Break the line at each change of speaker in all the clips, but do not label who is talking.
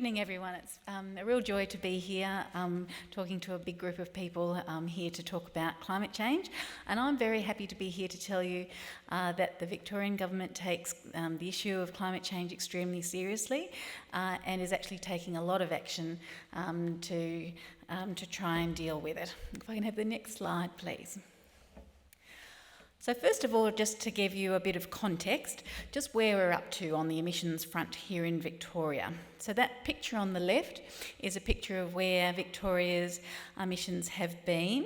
evening, everyone. It's a real joy to be here talking to a big group of people here to talk about climate change. And I'm very happy to be here to tell you that the Victorian government takes the issue of climate change extremely seriously and is actually taking a lot of action to try and deal with it. If I can have the next slide, please. So first of all, just to give you a bit of context, just where we're up to on the emissions front here in Victoria. So that picture on the left is a picture of where Victoria's emissions have been.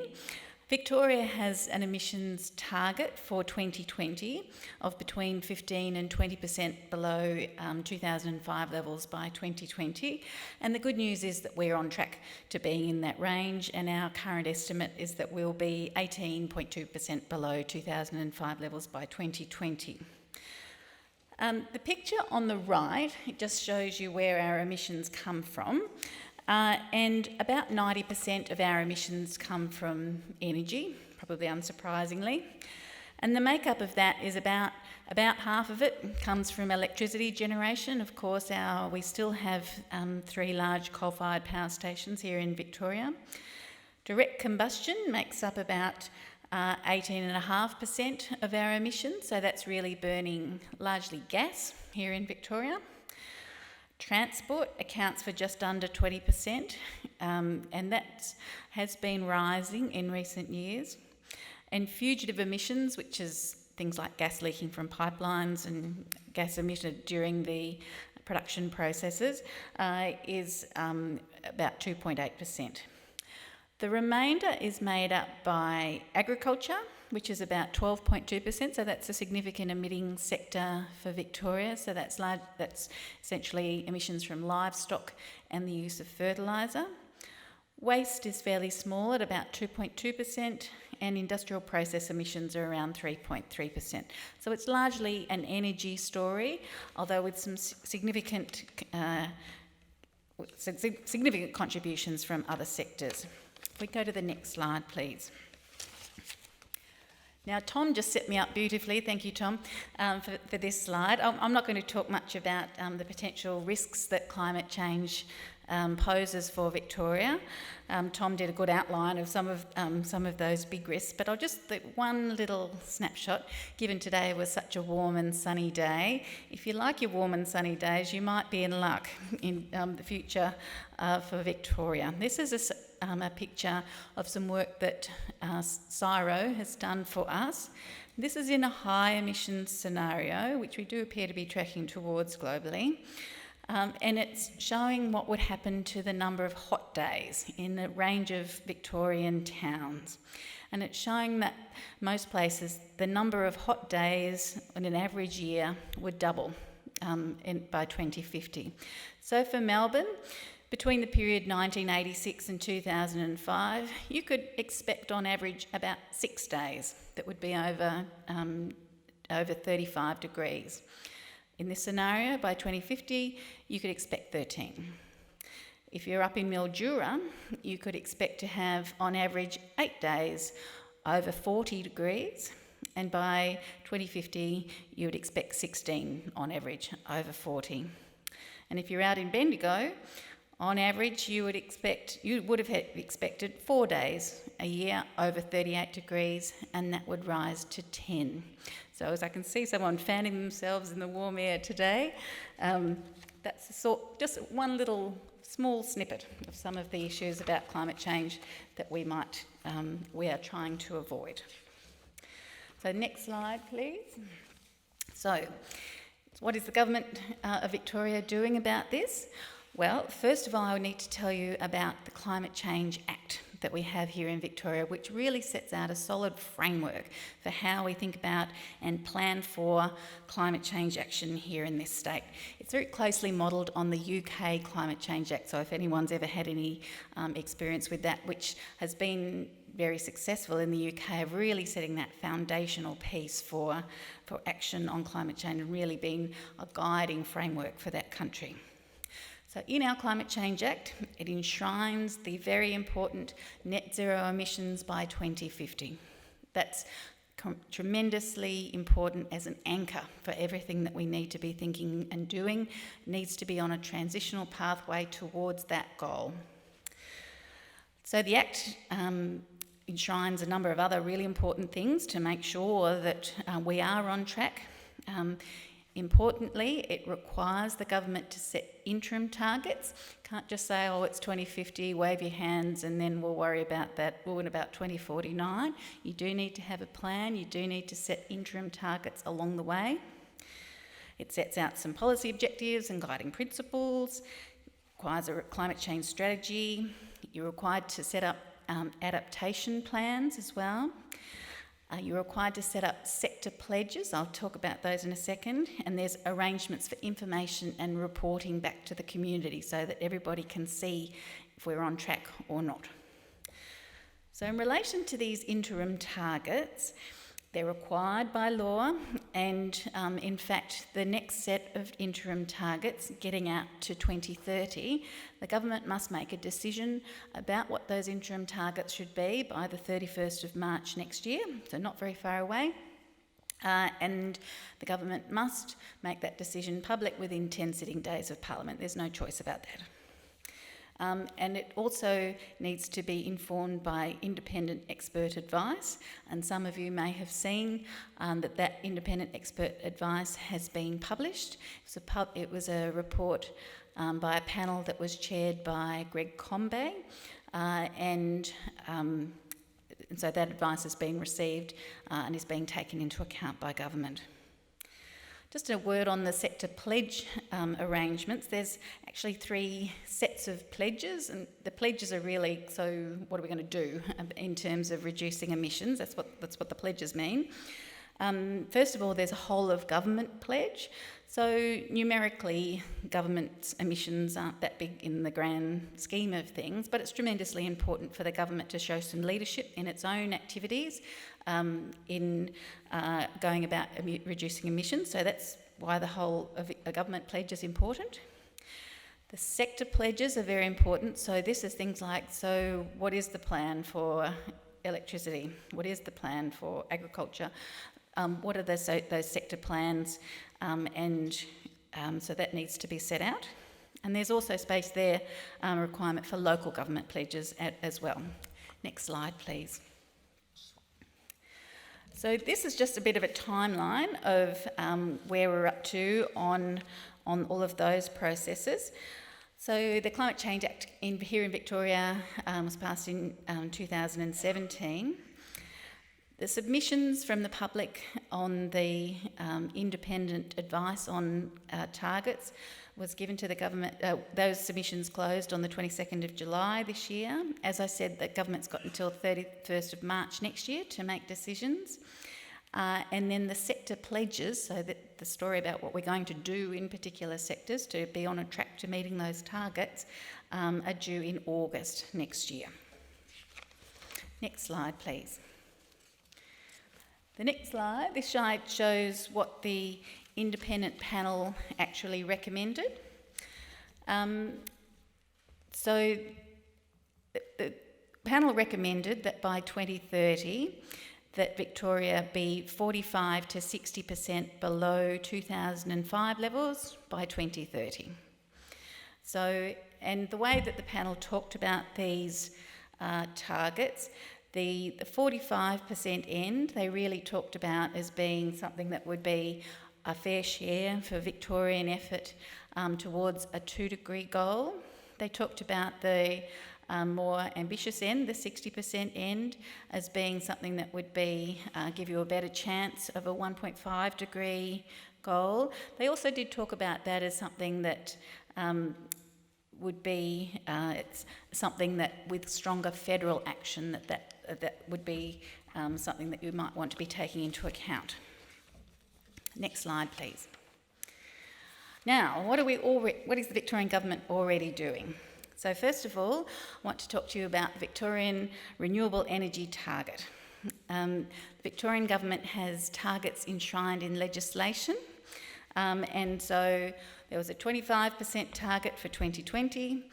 Victoria has an emissions target for 2020 of between 15 and 20% below 2005 levels by 2020. And the good news is that we're on track to being in that range, and our current estimate is that we'll be 18.2% below 2005 levels by 2020. The picture on the right, it just shows you where our emissions come from. And about 90% of our emissions come from energy, probably unsurprisingly. And the makeup of that is about half of it comes from electricity generation. Of course, we still have 3 large coal-fired power stations here in Victoria. Direct combustion makes up about 18.5% of our emissions, so that's really burning largely gas here in Victoria. Transport accounts for just under 20%, and that has been rising in recent years. And fugitive emissions, which is things like gas leaking from pipelines and gas emitted during the production processes, is about 2.8%. The remainder is made up by agriculture, which is about 12.2%, so that's a significant emitting sector for Victoria. So that's essentially emissions from livestock and the use of fertiliser. Waste is fairly small at about 2.2%, and industrial process emissions are around 3.3%. So it's largely an energy story, although with some significant contributions from other sectors. If we go to the next slide, please. Now, Tom just set me up beautifully, thank you, Tom, for this slide. I'm not going to talk much about the potential risks that climate change poses for Victoria. Tom did a good outline of some of those big risks, but one little snapshot, given today was such a warm and sunny day. If you like your warm and sunny days, you might be in luck in the future for Victoria. This is a picture of some work that CSIRO has done for us. This is in a high emissions scenario, which we do appear to be tracking towards globally. And it's showing what would happen to the number of hot days in a range of Victorian towns. And it's showing that most places, the number of hot days in an average year would double by 2050. So for Melbourne, between the period 1986 and 2005, you could expect on average about 6 days that would be over 35 degrees. In this scenario, by 2050, you could expect 13. If you're up in Mildura, you could expect to have, on average, 8 days over 40 degrees, and by 2050, you would expect 16 on average over 40. And if you're out in Bendigo, on average, you would have expected 4 days a year over 38 degrees, and that would rise to 10. So as I can see someone fanning themselves in the warm air today, that's just one little small snippet of some of the issues about climate change that we are trying to avoid. So next slide, please. So what is the government of Victoria doing about this? Well, first of all, I need to tell you about the Climate Change Act that we have here in Victoria, which really sets out a solid framework for how we think about and plan for climate change action here in this state. It's very closely modelled on the UK Climate Change Act, so if anyone's ever had any experience with that, which has been very successful in the UK, of really setting that foundational piece for action on climate change and really being a guiding framework for that country. So in our Climate Change Act, it enshrines the very important net zero emissions by 2050. That's tremendously important as an anchor for everything that we need to be thinking and doing. It needs to be on a transitional pathway towards that goal. So the Act enshrines a number of other really important things to make sure that we are on track. Importantly, it requires the government to set interim targets. Can't just say, oh, it's 2050, wave your hands, and then we'll worry about that in about 2049. You do need to have a plan. You do need to set interim targets along the way. It sets out some policy objectives and guiding principles, requires a climate change strategy. You're required to set up adaptation plans as well. You're required to set up sector pledges. I'll talk about those in a second. And there's arrangements for information and reporting back to the community so that everybody can see if we're on track or not. So in relation to these interim targets, they're required by law, and in fact, the next set of interim targets, getting out to 2030, the government must make a decision about what those interim targets should be by the 31st of March next year, so not very far away. And the government must make that decision public within 10 sitting days of Parliament. There's no choice about that. And it also needs to be informed by independent expert advice, and some of you may have seen that independent expert advice has been published. It was a report by a panel that was chaired by Greg Combay, and so that advice has been received and is being taken into account by government. Just a word on the sector pledge arrangements. There's actually 3 sets of pledges, and the pledges are really, so what are we going to do in terms of reducing emissions? That's what the pledges mean. First of all, there's a whole of government pledge. So numerically, government emissions aren't that big in the grand scheme of things, but it's tremendously important for the government to show some leadership in its own activities in going about reducing emissions. So that's why the whole of a government pledge is important. The sector pledges are very important. So this is things like, so what is the plan for electricity? What is the plan for agriculture? What are those sector plans? So that needs to be set out. And there's also space there, a requirement for local government pledges as well. Next slide, please. So this is just a bit of a timeline of where we're up to on all of those processes. So the Climate Change Act here in Victoria was passed in 2017. The submissions from the public on the independent advice on targets was given to the government. Those submissions closed on the 22nd of July this year. As I said, the government's got until 31st of March next year to make decisions. And then the sector pledges, so that the story about what we're going to do in particular sectors to be on a track to meeting those targets, are due in August next year. Next slide, please. The next slide, this slide shows what the independent panel actually recommended. So the panel recommended that by 2030 that Victoria be 45 to 60% below 2005 levels by 2030. So, and the way that the panel talked about these targets, the 45% end, they really talked about as being something that would be a fair share for Victorian effort towards a 2-degree goal. They talked about the more ambitious end, the 60% end, as being something that would be give you a better chance of a 1.5 degree goal. They also did talk about that as something that would be it's something that with stronger federal action that would be something that you might want to be taking into account. Next slide, please. Now, what is the Victorian government already doing? So first of all, I want to talk to you about the Victorian Renewable Energy Target. The Victorian government has targets enshrined in legislation, and so there was a 25% target for 2020.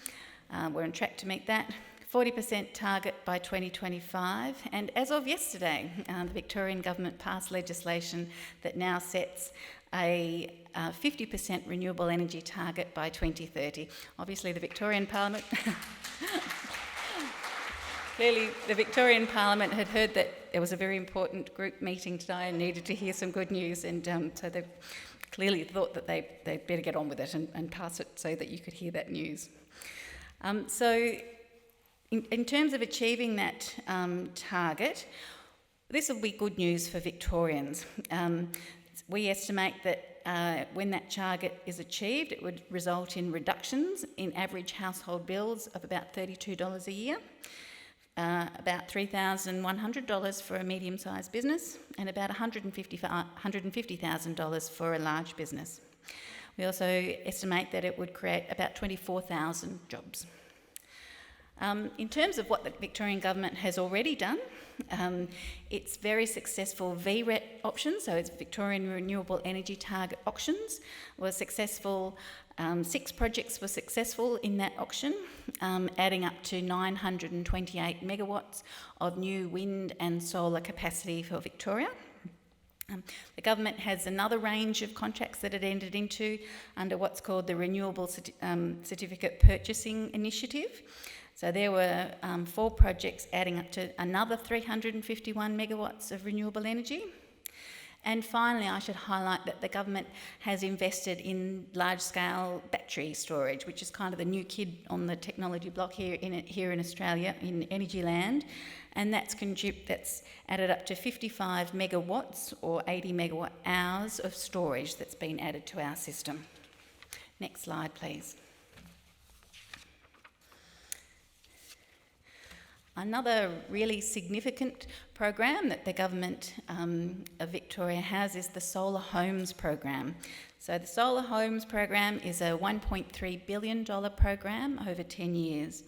We're on track to meet that. 40% target by 2025, and as of yesterday, the Victorian government passed legislation that now sets a 50% renewable energy target by 2030. Obviously, the Victorian Parliament clearly the Victorian Parliament had heard that there was a very important group meeting today and needed to hear some good news, and so they clearly thought that they'd better get on with it and pass it so that you could hear that news. So in terms of achieving that target, this will be good news for Victorians. We estimate that when that target is achieved, it would result in reductions in average household bills of about $32 a year, about $3,100 for a medium-sized business, and about $150,000 for a large business. We also estimate that it would create about 24,000 jobs. In terms of what the Victorian government has already done, its very successful VRET option, so its Victorian Renewable Energy Target auctions, was successful. 6 projects were successful in that auction, adding up to 928 megawatts of new wind and solar capacity for Victoria. The government has another range of contracts that it entered into under what's called the Renewable Certificate Purchasing Initiative. So there were 4 projects adding up to another 351 megawatts of renewable energy. And finally, I should highlight that the government has invested in large-scale battery storage, which is kind of the new kid on the technology block here in Australia, in energy land. And that's added up to 55 megawatts or 80 megawatt hours of storage that's been added to our system. Next slide, please. Another really significant program that the government of Victoria has is the Solar Homes program. So the Solar Homes program is a $1.3 billion program over 10 years.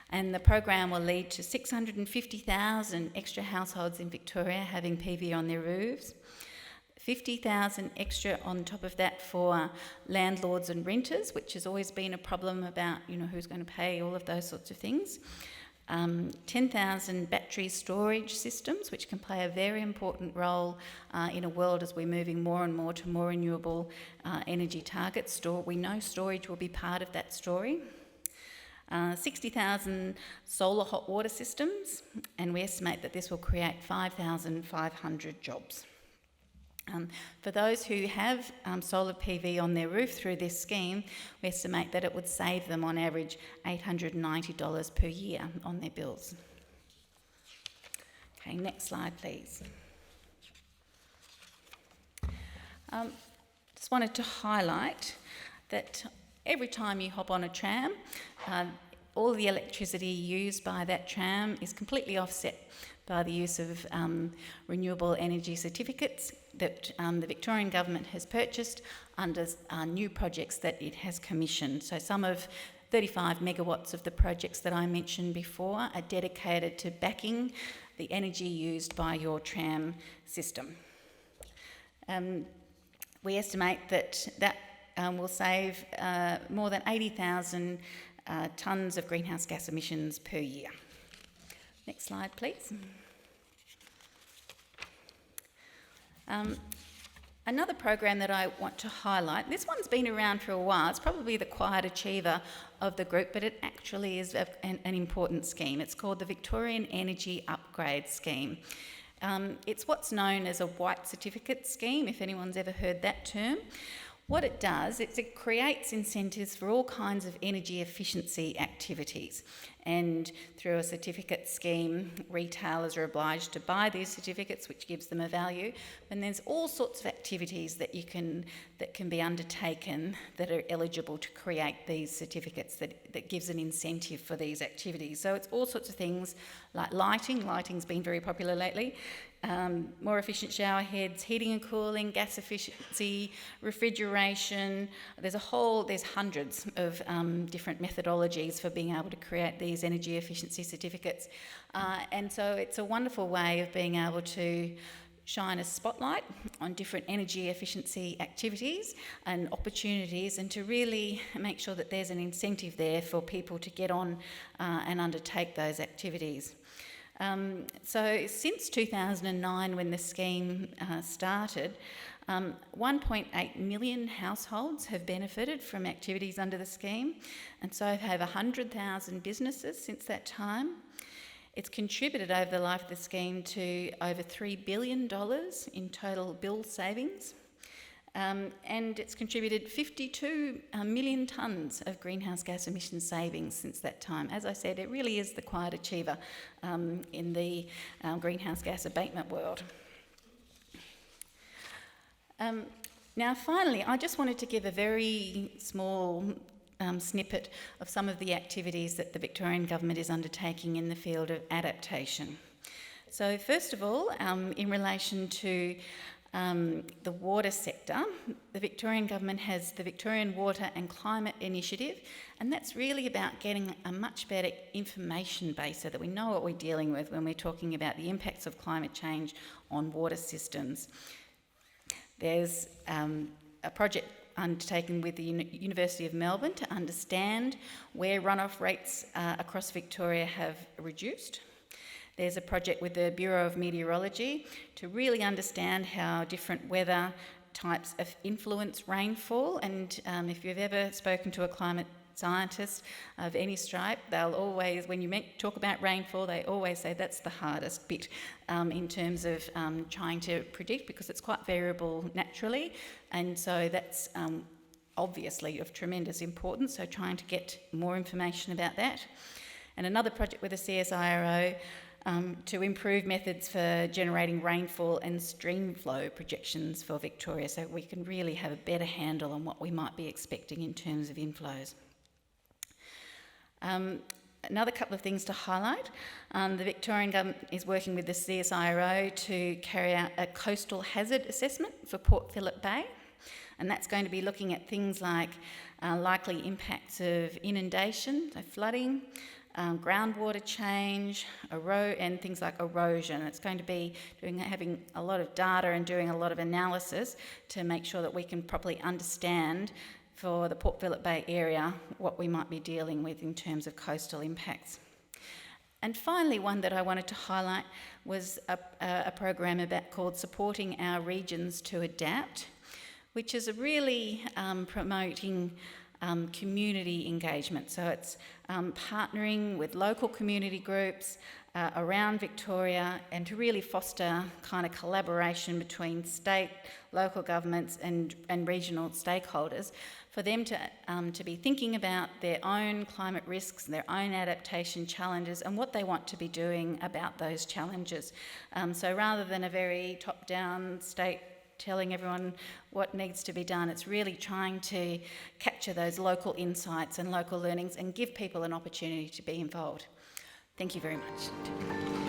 And the program will lead to 650,000 extra households in Victoria having PV on their roofs, 50,000 extra on top of that for landlords and renters, which has always been a problem about, who's going to pay, all of those sorts of things. 10,000 battery storage systems, which can play a very important role in a world as we're moving more and more to more renewable energy targets. We know storage will be part of that story. 60,000 solar hot water systems, and we estimate that this will create 5,500 jobs. For those who have solar PV on their roof through this scheme, we estimate that it would save them on average $890 per year on their bills. Okay, next slide, please. Just wanted to highlight that every time you hop on a tram, all the electricity used by that tram is completely offset by the use of renewable energy certificates that the Victorian government has purchased under new projects that it has commissioned. So some of 35 megawatts of the projects that I mentioned before are dedicated to backing the energy used by your tram system. We estimate that will save more than 80,000 tonnes of greenhouse gas emissions per year. Next slide, please. Another program that I want to highlight, this one's been around for a while. It's probably the quiet achiever of the group, but it actually is an important scheme. It's called the Victorian Energy Upgrade Scheme. It's what's known as a white certificate scheme, if anyone's ever heard that term. What it does, it creates incentives for all kinds of energy efficiency activities. And through a certificate scheme, retailers are obliged to buy these certificates, which gives them a value. And there's all sorts of activities that can be undertaken that are eligible to create these certificates that gives an incentive for these activities. So it's all sorts of things like lighting. Lighting's been very popular lately. More efficient shower heads, heating and cooling, gas efficiency, refrigeration. There's hundreds of different methodologies for being able to create these energy efficiency certificates. And so it's a wonderful way of being able to shine a spotlight on different energy efficiency activities and opportunities, and to really make sure that there's an incentive there for people to get on and undertake those activities. So since 2009, when the scheme started, 1.8 million households have benefited from activities under the scheme, and so have 100,000 businesses since that time. It's contributed over the life of the scheme to over $3 billion in total bill savings, and it's contributed 52 million tonnes of greenhouse gas emission savings since that time. As I said, it really is the quiet achiever in the greenhouse gas abatement world. Now finally, I just wanted to give a very small snippet of some of the activities that the Victorian Government is undertaking in the field of adaptation. So first of all, in relation to the water sector, the Victorian Government has the Victorian Water and Climate Initiative, and that's really about getting a much better information base so that we know what we're dealing with when we're talking about the impacts of climate change on water systems. There's a project undertaken with the University of Melbourne to understand where runoff rates across Victoria have reduced. There's a project with the Bureau of Meteorology to really understand how different weather types influence rainfall, and if you've ever spoken to a climate scientist of any stripe, they'll always, when you talk about rainfall, they always say that's the hardest bit in terms of trying to predict, because it's quite variable naturally, and so that's obviously of tremendous importance, so trying to get more information about that. And another project with the CSIRO to improve methods for generating rainfall and stream flow projections for Victoria, so we can really have a better handle on what we might be expecting in terms of inflows. Another couple of things to highlight. The Victorian Government is working with the CSIRO to carry out a coastal hazard assessment for Port Phillip Bay, and that's going to be looking at things like likely impacts of inundation, so flooding, groundwater change, and things like erosion. It's going to be having a lot of data and doing a lot of analysis to make sure that we can properly understand for the Port Phillip Bay area what we might be dealing with in terms of coastal impacts. And finally, one that I wanted to highlight was a program called Supporting Our Regions to Adapt, which is really promoting community engagement. So it's partnering with local community groups around Victoria, and to really foster kind of collaboration between state, local governments and regional stakeholders, for them to be thinking about their own climate risks, their own adaptation challenges, and what they want to be doing about those challenges. So rather than a very top-down state telling everyone what needs to be done, it's really trying to capture those local insights and local learnings and give people an opportunity to be involved. Thank you very much.